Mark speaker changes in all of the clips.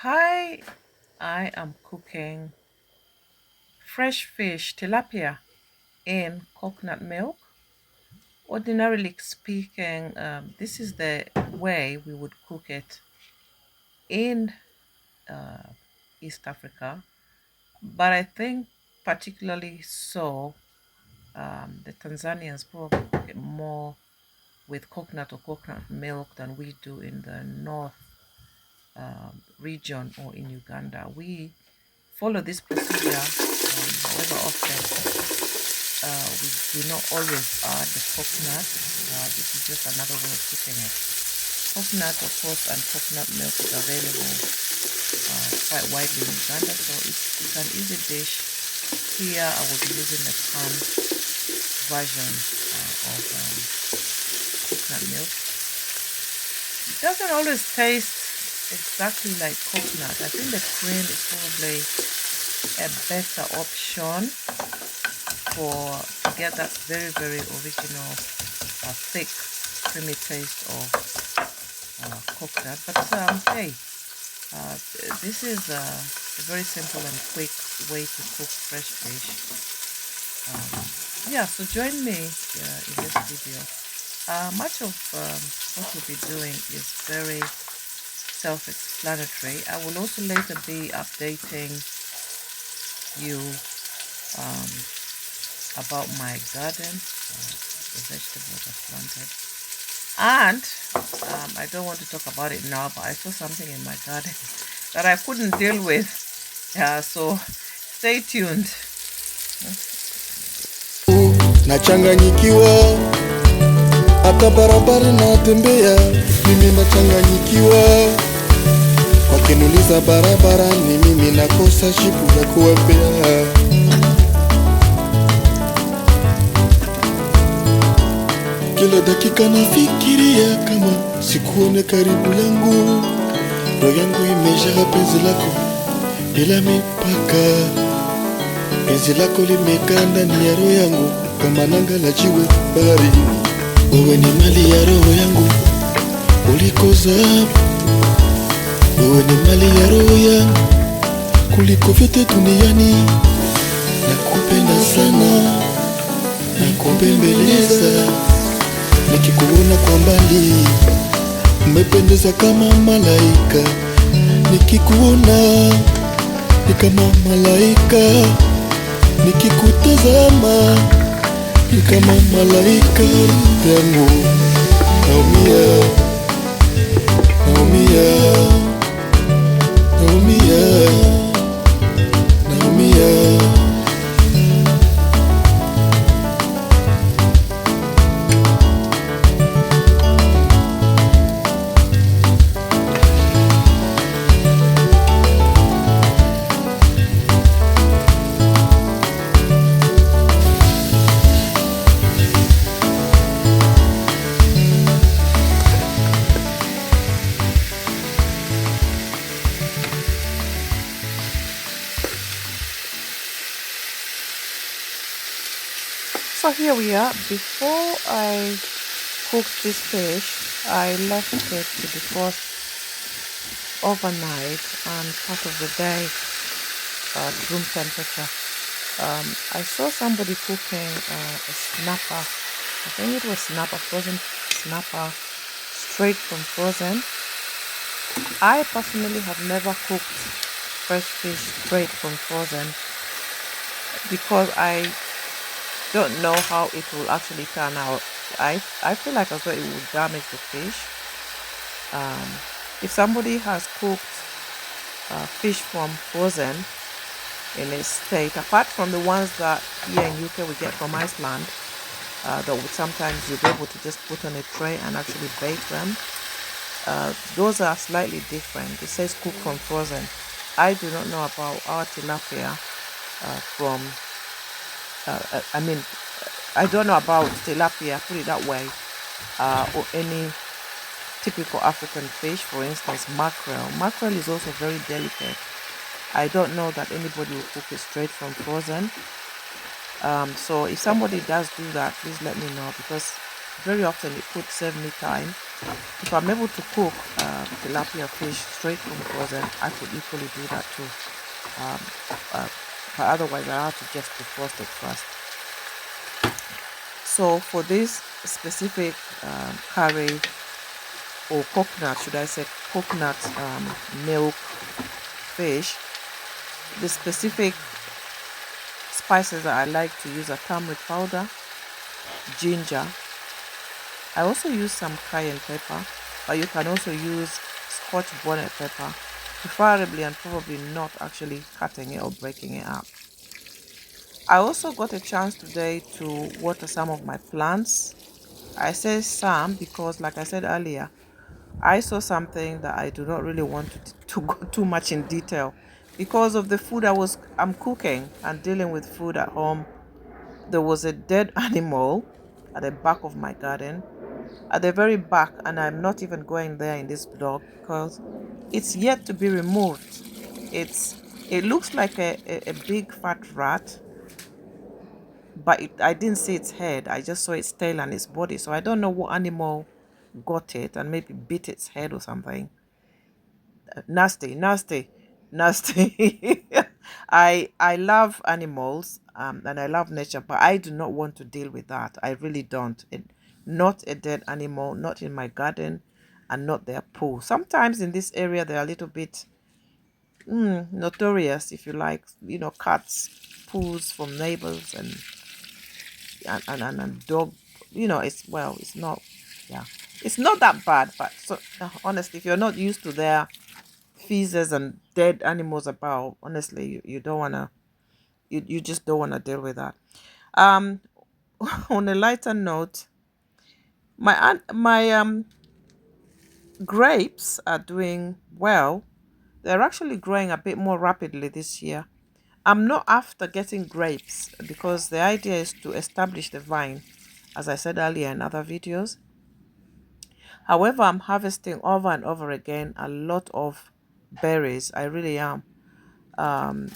Speaker 1: Hi, I am cooking fresh fish tilapia in coconut milk. Ordinarily speaking, this is the way we would cook it in uh, East Africa, but I think particularly so the Tanzanians probably cook it more with coconut or coconut milk than we do in the north region or in Uganda. We follow this procedure, however often we do not always add the coconut. This is just another way of cooking it. Coconut, of course, and coconut milk is available quite widely in Uganda, so it's an easy dish. Here, I will be using the canned version of coconut milk. It doesn't always taste exactly like coconut. I think the cream is probably a better option for to get that very original thick creamy taste of coconut. But hey, this is a very simple and quick way to cook fresh fish. Yeah, so join me in this video. Much of what we'll be doing is very self-explanatory. I will also later be updating you um, about my garden, the vegetables I planted. And I don't want to talk about it now, but I saw something in my garden that I couldn't deal with. So stay tuned.
Speaker 2: Nachanganyikiwa hata barabara natembea, mimi nachanganyikiwa. Wakiniuliza barabara ni mimi nakosa jibu la kuwapea. Kila dakika nafikiria kama sikuone karibu yangu. Roho yangu imejaa penzi lako bila mipaka. Penzi lako limekaa ndani ya roho yangu kama nanga la jiwe baharini. Wewe ni mali ya roho yangu kuliko dhahabu. Wewe ni mali ya roho yangu kuliko vyote duniani. Nakupenda sana, nakupembeleza. Nikikuona kwa mbali umependeza kama malaika. Nikikuona ni kama malaika. Nikikutazama ni kama malaika yangu. Naumia, naumia, naumia, naumia.
Speaker 1: So here we are. Before I cooked this fish, I left it to defrost overnight and part of the day at room temperature. I saw somebody cooking a snapper. I think it was snapper, frozen snapper, straight from frozen. I personally have never cooked fresh fish straight from frozen because I don't know how it will actually turn out. I feel like as though it would damage the fish. If somebody has cooked fish from frozen in a state, apart from the ones that here in UK we get from Iceland, that would sometimes you'll be able to just put on a tray and actually bake them. Those are slightly different. It says cook from frozen. I do not know about our tilapia from I don't know about tilapia, put it that way, or any typical African fish, for instance, mackerel. Mackerel is also very delicate. I don't know that anybody will cook it straight from frozen. So if somebody does do that, please let me know, because very often it could save me time If I'm able to cook tilapia fish straight from frozen, I could equally do that too. Um, uh, but otherwise, I have to just defrost it first. So for this specific curry or coconut, should I say coconut milk fish, the specific spices that I like to use are turmeric powder, ginger. I also use some cayenne pepper, but you can also use scotch bonnet pepper, preferably and probably not actually cutting it or breaking it up. I also got a chance today to water some of my plants. I say some because, like I said earlier, I saw something that I do not really want to go too much in detail because of the food I'm cooking and dealing with food at home. There was a dead animal at the back of my garden, at the very back, and I'm not even going there in this vlog because it's yet to be removed. It looks like a big fat rat, but I didn't see its head. I just saw its tail and its body. So I don't know what animal got it and maybe bit its head or something. Nasty, nasty, nasty. I love animals and I love nature, but I do not want to deal with that. I really don't. Not a dead animal, not in my garden, and not their poo. Sometimes in this area they're a little bit notorious, if you like. You know, cats poos from neighbors and dog. You know, it's not. Yeah, it's not that bad, but so honestly, if you're not used to their feces and dead animals about, honestly, you don't wanna, you just don't wanna deal with that. Um, on a lighter note, my grapes are doing well. They're actually growing a bit more rapidly this year. I'm not after getting grapes because the idea is to establish the vine, as I said earlier in other videos. However, I'm harvesting over and over again a lot of berries. I really am. Um,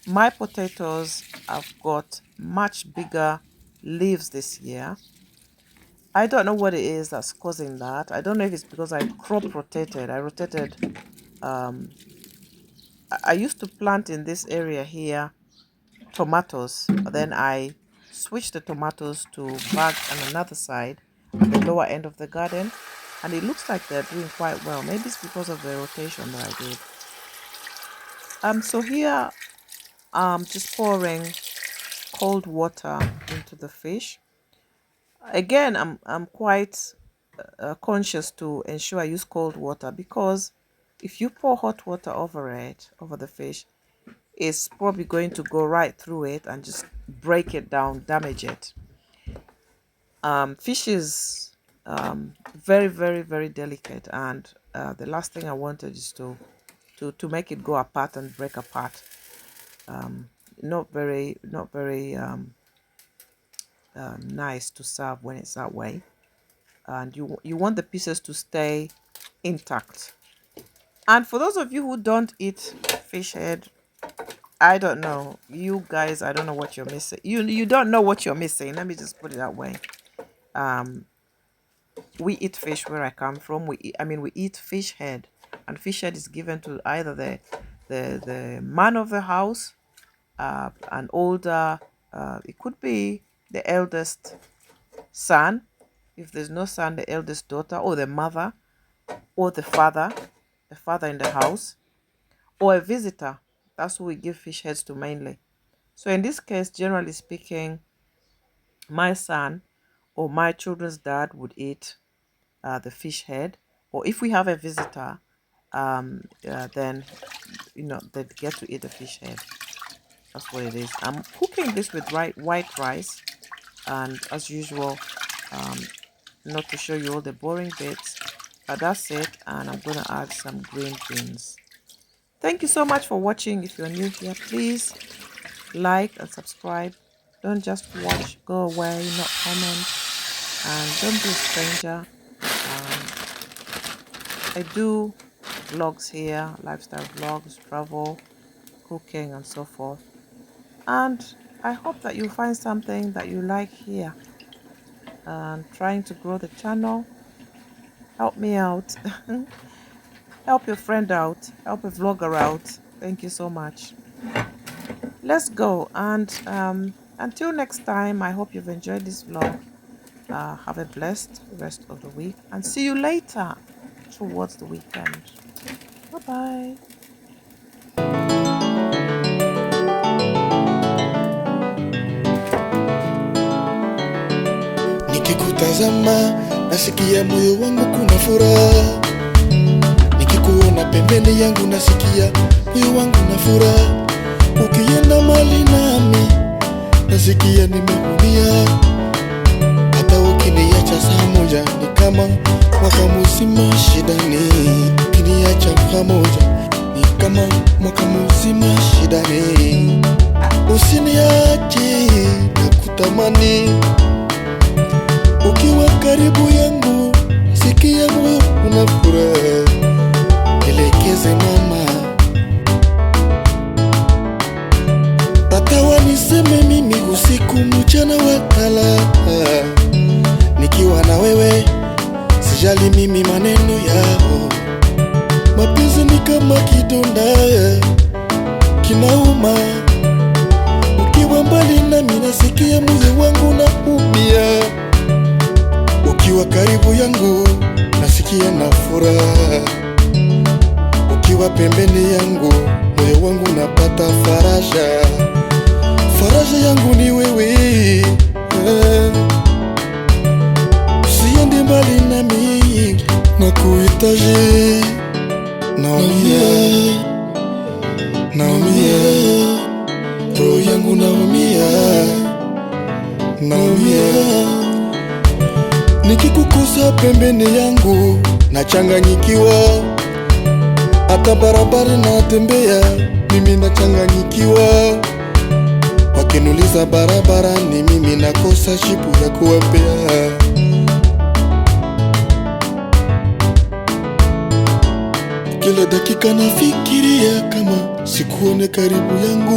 Speaker 1: My potatoes have got much bigger leaves this year. I don't know what it is that's causing that. I don't know if it's because I crop rotated. I rotated. Um, I used to plant in this area here tomatoes. But then I switched the tomatoes to bags on another side at the lower end of the garden. And it looks like they're doing quite well. Maybe it's because of the rotation that I did. So here I'm just pouring cold water into the fish. Again, I'm quite conscious to ensure I use cold water because if you pour hot water over it, over the fish, it's probably going to go right through it and just break it down, damage it. Fish is very, very, very delicate, and the last thing I wanted is to make it go apart and break apart. Not very nice to serve when it's that way. And you want the pieces to stay intact. And for those of you who don't eat fish head, I don't know, you guys, I don't know what you're missing. You don't know what you're missing. Let me just put it that way. um we eat fish where I come from. We eat fish head, and fish head is given to either the man of the house, an older, it could be the eldest son. If there's no son, the eldest daughter, or the mother, or the father in the house, or a visitor. That's who we give fish heads to mainly. So in this case, generally speaking, my son or my children's dad would eat the fish head. Or if we have a visitor, then they get to eat the fish head. That's what it is. I'm cooking this with white rice, and as usual, um, not to show you all the boring bits, but that's it. And I'm gonna add some green beans. Thank you so much for watching. If you're new here, please like and subscribe. Don't just watch, go away, not comment, and don't be a stranger. I do vlogs here, lifestyle vlogs, travel, cooking, and so forth. And I hope that you find something that you like here. And trying to grow the channel. Help me out. Help your friend out. Help a vlogger out. Thank you so much. Let's go. And until next time, I hope you've enjoyed this vlog. Have a blessed rest of the week and see you later towards the weekend. Bye-bye.
Speaker 2: Nikikutazama nasikia moyo wangu kuna furaha, nikikuona pembeni yangu nasikia moyo wangu na furaha. Ukienda mbali nami nasikia nimeumia, hata ukiniacha saa moja ni kama mwaka mzima shidani. Ukiniacha pamoja ni kama mwaka mzima shidani. Usiniache nakutamani, ukiwa karibu yangu sikia moyo una furaha. Elekeze mama, tatawa niseme mimi usiku mchana wakala. Nikiwa na wewe sijali mimi maneno yao. Mapenzi ni kama kidonda kinauma, ukiwa mbali nami nasikia moyo wangu naumia. Ukiwa karibu yangu nasikia na furaha, ukiwa pembeni yangu moyo wangu napata faraja. Faraja yangu ni wewe, usiende mbali nami nakuhitaji. Naumia, naumia, roho yangu naumia, naumia. Nikikukosa pembeni yangu nachanganyikiwa, hata barabara natembea mimi nachanganyikiwa. Wakiniuliza barabara ni mimi nakosa jibu ya kuwapea. Kila dakika nafikiria kama sikuone karibu yangu.